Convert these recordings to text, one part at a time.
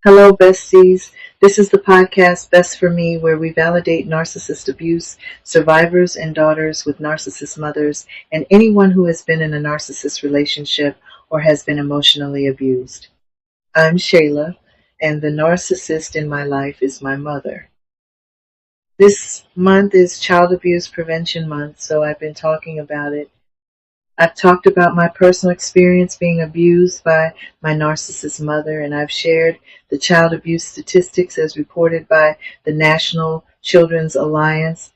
Hello, besties. This is the podcast Best for Me, where we validate narcissist abuse, survivors and daughters with narcissist mothers, and anyone who has been in a narcissist relationship or has been emotionally abused. I'm Shayla, and the narcissist in my life is my mother. This month is Child Abuse Prevention Month, so I've been talking about it. I've talked about my personal experience being abused by my narcissist mother, and I've shared the child abuse statistics as reported by the National Children's Alliance.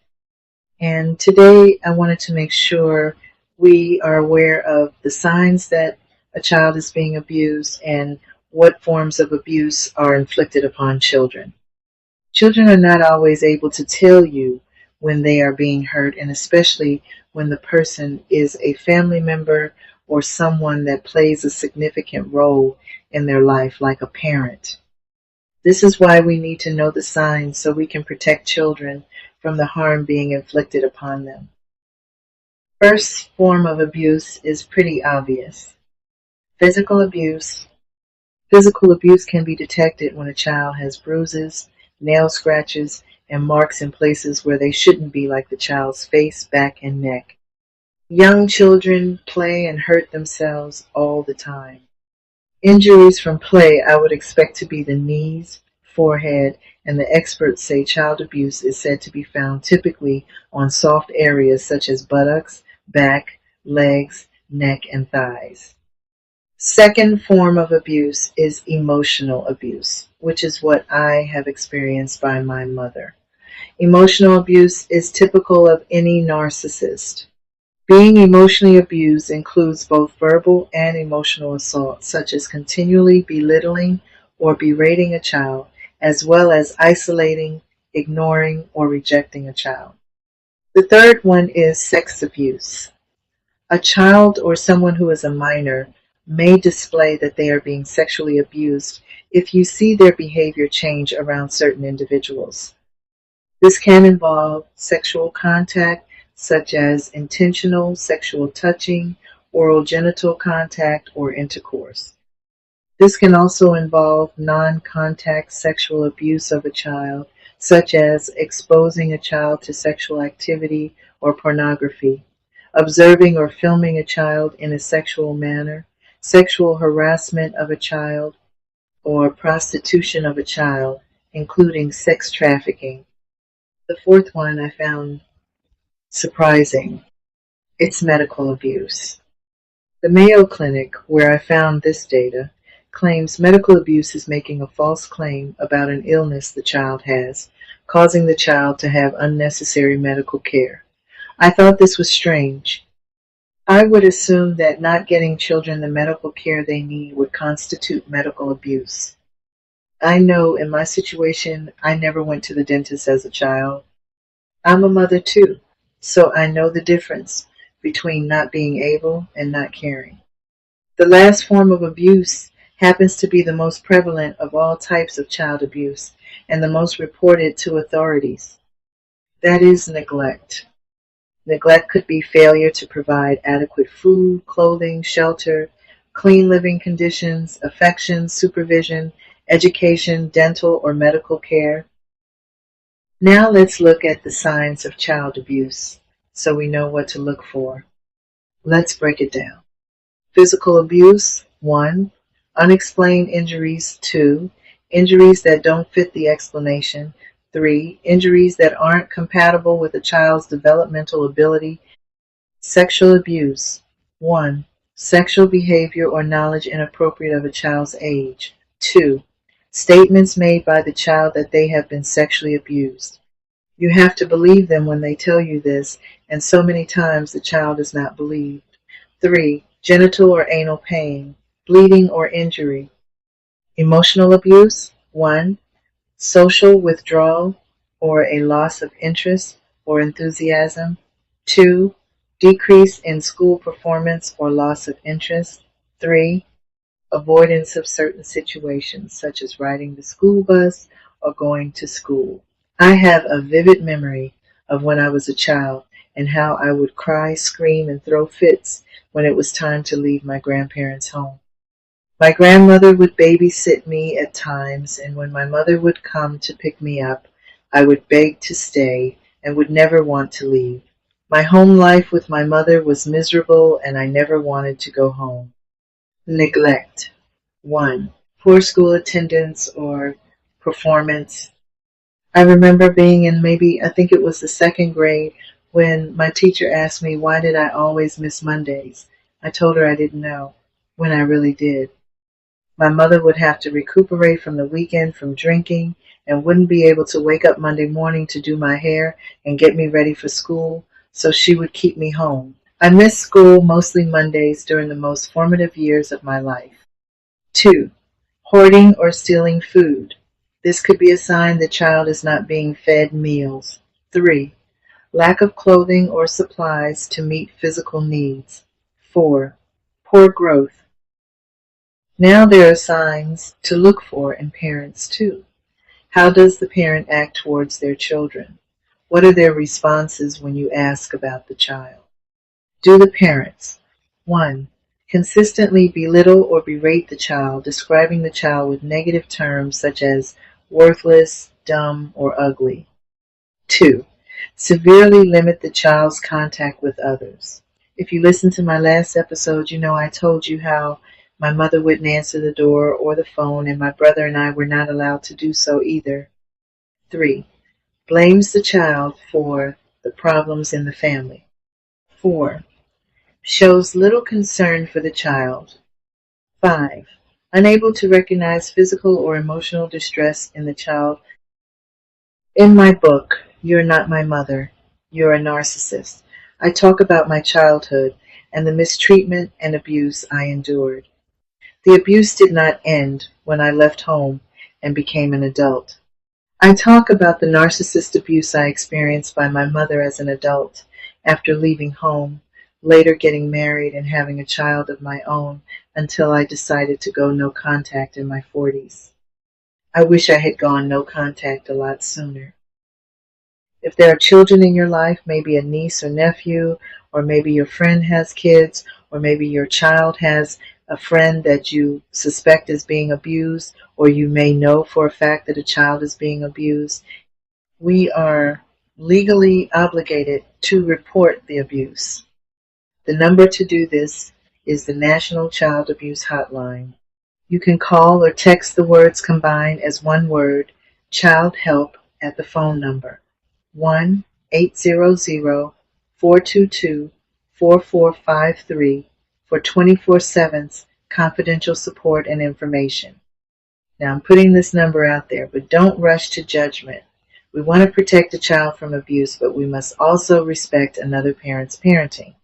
And today I wanted to make sure we are aware of the signs that a child is being abused and what forms of abuse are inflicted upon children. Children are not always able to tell you when they are being hurt, and especially when the person is a family member or someone that plays a significant role in their life, like a parent. This is why we need to know the signs so we can protect children from the harm being inflicted upon them. First form of abuse is pretty obvious. Physical abuse. Physical abuse can be detected when a child has bruises, nail scratches, and marks in places where they shouldn't be, like the child's face, back, and neck. Young children play and hurt themselves all the time. Injuries from play I would expect to be the knees, forehead, and the experts say child abuse is said to be found typically on soft areas such as buttocks, back, legs, neck, and thighs. Second form of abuse is emotional abuse, which is what I have experienced by my mother. Emotional abuse is typical of any narcissist. Being emotionally abused includes both verbal and emotional assault, such as continually belittling or berating a child, as well as isolating, ignoring, or rejecting a child. The third one is sex abuse. A child or someone who is a minor may display that they are being sexually abused if you see their behavior change around certain individuals. This can involve sexual contact, such as intentional sexual touching, oral genital contact, or intercourse. This can also involve non-contact sexual abuse of a child, such as exposing a child to sexual activity or pornography, observing or filming a child in a sexual manner, sexual harassment of a child, or prostitution of a child, including sex trafficking. The fourth one I found surprising. It's medical abuse. The Mayo Clinic, where I found this data, claims medical abuse is making a false claim about an illness the child has, causing the child to have unnecessary medical care. I thought this was strange. I would assume that not getting children the medical care they need would constitute medical abuse. I know in my situation, I never went to the dentist as a child. I'm a mother too, so I know the difference between not being able and not caring. The last form of abuse happens to be the most prevalent of all types of child abuse and the most reported to authorities. That is neglect. Neglect could be failure to provide adequate food, clothing, shelter, clean living conditions, affection, supervision, education, dental or medical care. Now let's look at the signs of child abuse so we know what to look for. Let's break it down. Physical abuse, 1. Unexplained injuries, 2. Injuries that don't fit the explanation, 3. Injuries that aren't compatible with a child's developmental ability. Sexual abuse, 1. Sexual behavior or knowledge inappropriate of a child's age. 2. Statements made by the child that they have been sexually abused. You have to believe them when they tell you this, and so many times the child is not believed. 3. Genital or anal pain, bleeding or injury. Emotional abuse, 1. Social withdrawal or a loss of interest or enthusiasm. 2. Decrease in school performance or loss of interest. 3. Avoidance of certain situations, such as riding the school bus or going to school. I have a vivid memory of when I was a child and how I would cry, scream, and throw fits when it was time to leave my grandparents' home. My grandmother would babysit me at times, and when my mother would come to pick me up, I would beg to stay and would never want to leave. My home life with my mother was miserable, and I never wanted to go home. Neglect. 1. Poor school attendance or performance. I remember being in I think it was the second grade, when my teacher asked me why did I always miss Mondays. I told her I didn't know, when I really did. My mother would have to recuperate from the weekend from drinking and wouldn't be able to wake up Monday morning to do my hair and get me ready for school, so she would keep me home. I missed school mostly Mondays during the most formative years of my life. 2. Hoarding or stealing food. This could be a sign the child is not being fed meals. 3. Lack of clothing or supplies to meet physical needs. 4. Poor growth. Now there are signs to look for in parents too. How does the parent act towards their children? What are their responses when you ask about the child? Do the parents: 1. Consistently belittle or berate the child, describing the child with negative terms such as worthless, dumb, or ugly. 2. Severely limit the child's contact with others. If you listened to my last episode, you know I told you how my mother wouldn't answer the door or the phone, and my brother and I were not allowed to do so either. 3. Blames the child for the problems in the family. 4. Shows little concern for the child. 5. Unable to recognize physical or emotional distress in the child. In my book, You're Not My Mother, You're a Narcissist, I talk about my childhood and the mistreatment and abuse I endured. The abuse did not end when I left home and became an adult. I talk about the narcissist abuse I experienced by my mother as an adult, after leaving home, later getting married and having a child of my own, until I decided to go no contact in my 40s. I wish I had gone no contact a lot sooner. If there are children in your life, maybe a niece or nephew, or maybe your friend has kids, or maybe your child has a friend that you suspect is being abused, or you may know for a fact that a child is being abused, we are legally obligated to report the abuse. The number to do this is the National Child Abuse Hotline. You can call or text the words combined as one word, Childhelp, at the phone number 1-800-422-4453 for 24/7 confidential support and information. Now I'm putting this number out there, but don't rush to judgment. We want to protect a child from abuse, but we must also respect another parent's parenting.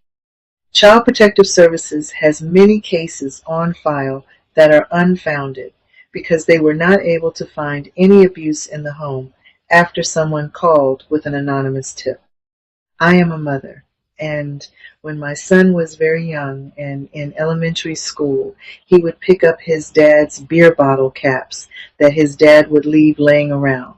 Child Protective Services has many cases on file that are unfounded because they were not able to find any abuse in the home after someone called with an anonymous tip. I am a mother, and when my son was very young and in elementary school, he would pick up his dad's beer bottle caps that his dad would leave laying around.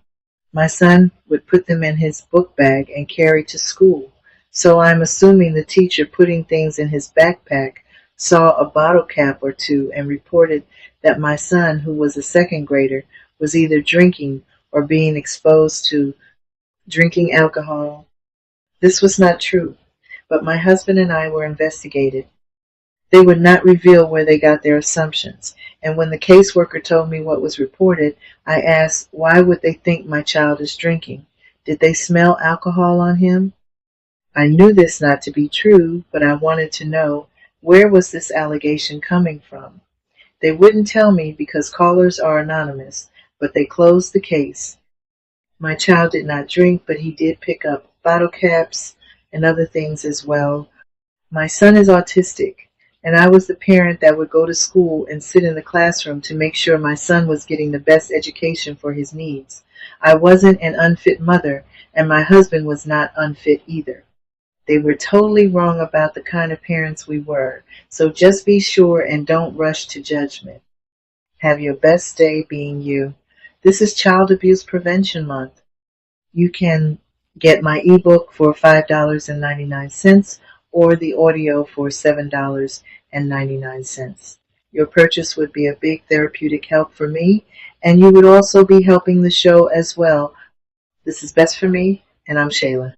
My son would put them in his book bag and carry to school. So I'm assuming the teacher putting things in his backpack saw a bottle cap or two and reported that my son, who was a second grader, was either drinking or being exposed to drinking alcohol. This was not true, but my husband and I were investigated. They would not reveal where they got their assumptions, and when the caseworker told me what was reported, I asked, why would they think my child is drinking? Did they smell alcohol on him? I knew this not to be true, but I wanted to know, where was this allegation coming from? They wouldn't tell me because callers are anonymous, but they closed the case. My child did not drink, but he did pick up bottle caps and other things as well. My son is autistic, and I was the parent that would go to school and sit in the classroom to make sure my son was getting the best education for his needs. I wasn't an unfit mother, and my husband was not unfit either. They were totally wrong about the kind of parents we were, so just be sure and don't rush to judgment. Have your best day being you. This is Child Abuse Prevention Month. You can get my ebook for $5.99 or the audio for $7.99. Your purchase would be a big therapeutic help for me, and you would also be helping the show as well. This is Best for Me, and I'm Shayla.